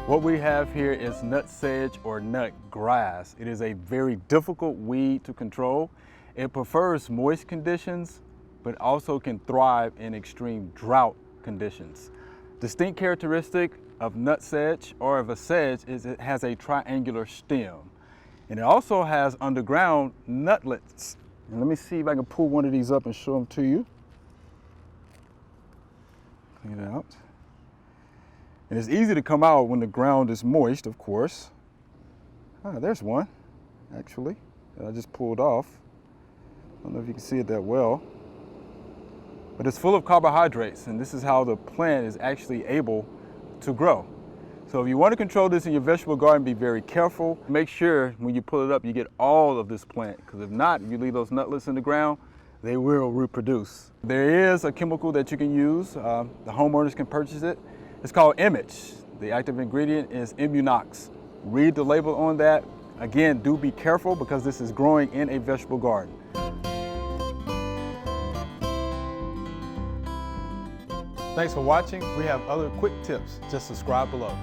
What we have here is nutsedge or nut grass. It is a very difficult weed to control. It prefers moist conditions, but also can thrive in extreme drought conditions. Distinct characteristic of nutsedge or of a sedge is it has a triangular stem. And it also has underground nutlets. And let me see if I can pull one of these up and show them to you. Clean it out. And it's easy to come out when the ground is moist, of course. There's one, actually, that I just pulled off. I don't know if you can see it that well. But it's full of carbohydrates, and this is how the plant is actually able to grow. So if you want to control this in your vegetable garden, be very careful. Make sure when you pull it up, you get all of this plant, because if not, if you leave those nutlets in the ground, they will reproduce. There is a chemical that you can use. The homeowners can purchase it. It's called Image. The active ingredient is Immunox. Read the label on that. Again, do be careful because this is growing in a vegetable garden. Thanks for watching. We have other quick tips. Just subscribe below.